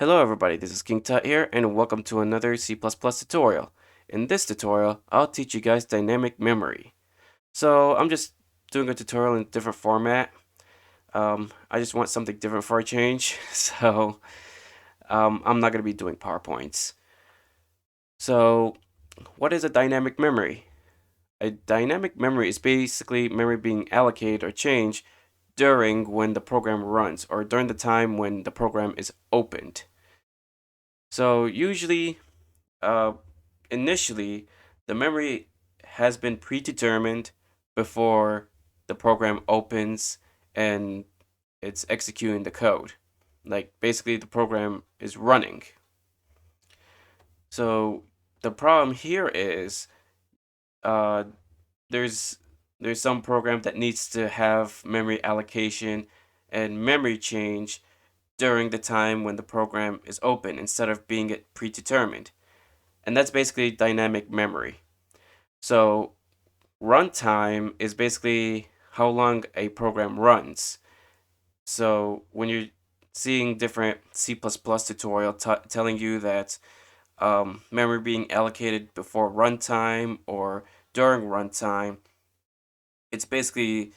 Hello everybody, this is King Tut here and welcome to another C++ tutorial. In this tutorial, I'll teach you guys dynamic memory. So I'm just doing a tutorial in a different format. I just want something different for a change, so I'm not going to be doing PowerPoints. So what is a dynamic memory? A dynamic memory is basically memory being allocated or changed during when the program runs or during the time when the program is opened. So usually, uh, initially, the memory has been predetermined before the program opens and it's executing the code. Like basically the program is running. So the problem here is uh, there's there's some program that needs to have memory allocation and memory change during the time when the program is open instead of being it predetermined. And that's basically dynamic memory. So runtime is basically how long a program runs. So when you're seeing different C++ tutorial telling you that memory being allocated before runtime or during runtime, it's basically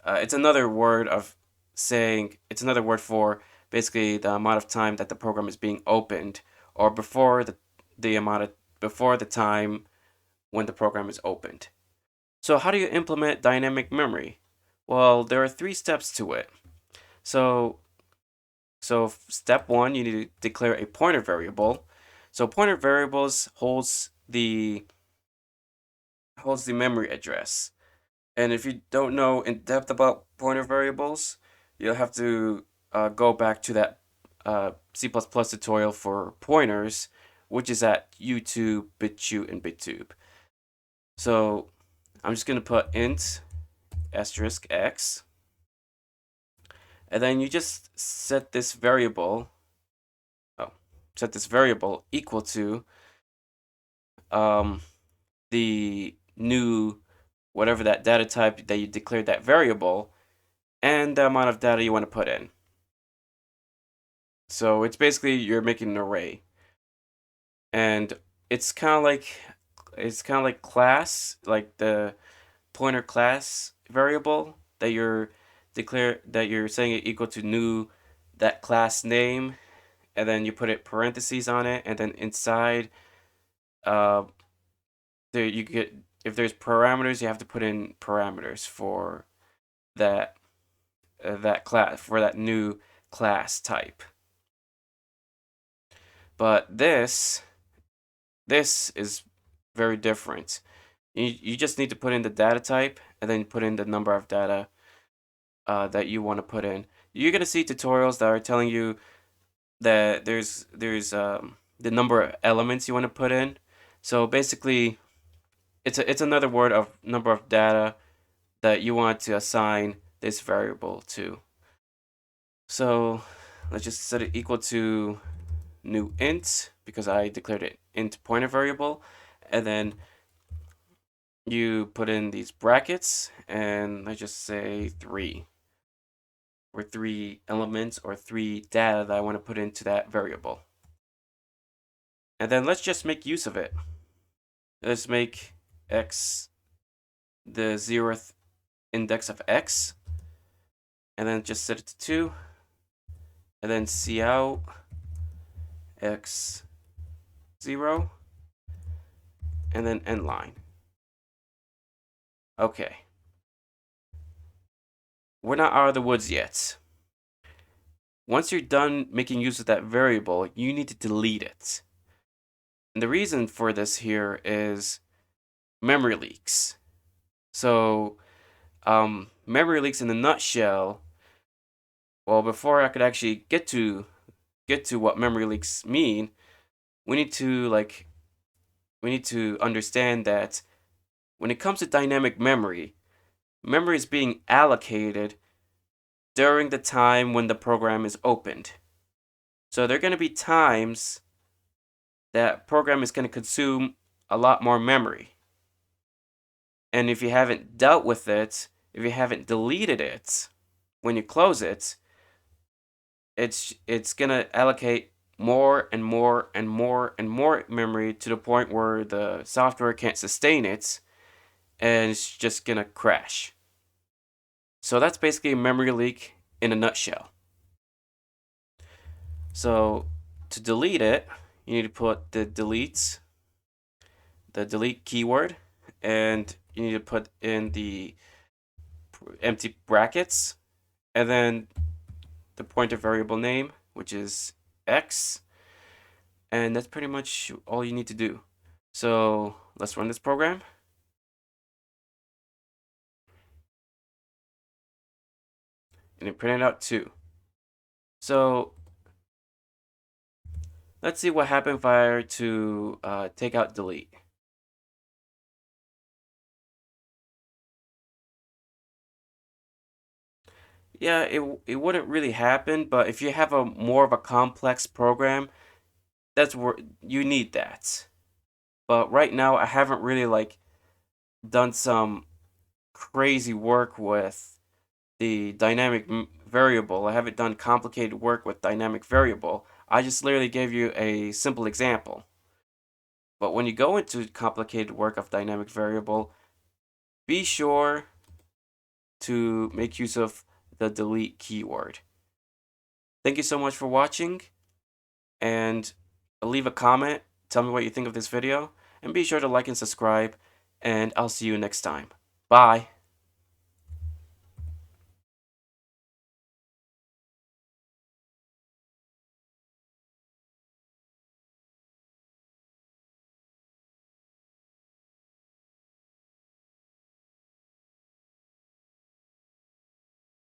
it's another word of saying it's another word for basically the amount of time that the program is being opened or before the amount of before the time when the program is opened. So how do you implement dynamic memory? Well, there are 3 steps to it. So step 1, you need to declare a pointer variable. So pointer variables holds the memory address. And if you don't know in depth about pointer variables, you'll have to go back to that C++ tutorial for pointers, which is at YouTube, BitChute, and BitTube. So I'm just going to put int asterisk x, and then you just set this variable equal to the new whatever that data type that you declared that variable and the amount of data you want to put in. So it's basically you're making an array, and it's kind of like class, like the pointer class variable that you're saying it equal to new that class name, and then you put it parentheses on it, and then inside there you get, if there's parameters, you have to put in parameters for that that class, for that new class type. But this is very different. You just need to put in the data type and then put in the number of data that you want to put in. You're gonna see tutorials that are telling you that there's the number of elements you want to put in. So basically, it's another word of number of data that you want to assign this variable to. So let's just set it equal to new int because I declared it int pointer variable, and then you put in these brackets and let's just say 3 or 3 elements or 3 data that I want to put into that variable. And then let's just make use of it. Let's make x the 0th index of x, and then just set it to 2, and then cout x 0, and then end line. Okay. We're not out of the woods yet. Once you're done making use of that variable, you need to delete it. And the reason for this here is memory leaks. So, memory leaks in a nutshell. Well, before I could actually get to what memory leaks mean, we need to understand that when it comes to dynamic memory, memory is being allocated during the time when the program is opened. So there are going to be times that program is going to consume a lot more memory. And if you haven't dealt with it, if you haven't deleted it when you close it, it's going to allocate more and more and more and more memory to the point where the software can't sustain it and it's just gonna crash. So that's basically a memory leak in a nutshell. So to delete it, you need to put the delete keyword, and you need to put in the empty brackets, and then the pointer variable name, which is x, and that's pretty much all you need to do. So let's run this program. And it printed out 2. So let's see what happened if I were to take out delete. Yeah, it wouldn't really happen, but if you have a more of a complex program, that's where you need that. But right now I haven't really done some crazy work with the dynamic variable. I haven't done complicated work with dynamic variable. I just literally gave you a simple example. But when you go into complicated work of dynamic variable, be sure to make use of the delete keyword. Thank you so much for watching, and leave a comment. Tell me what you think of this video, and be sure to like and subscribe, and I'll see you next time. Bye.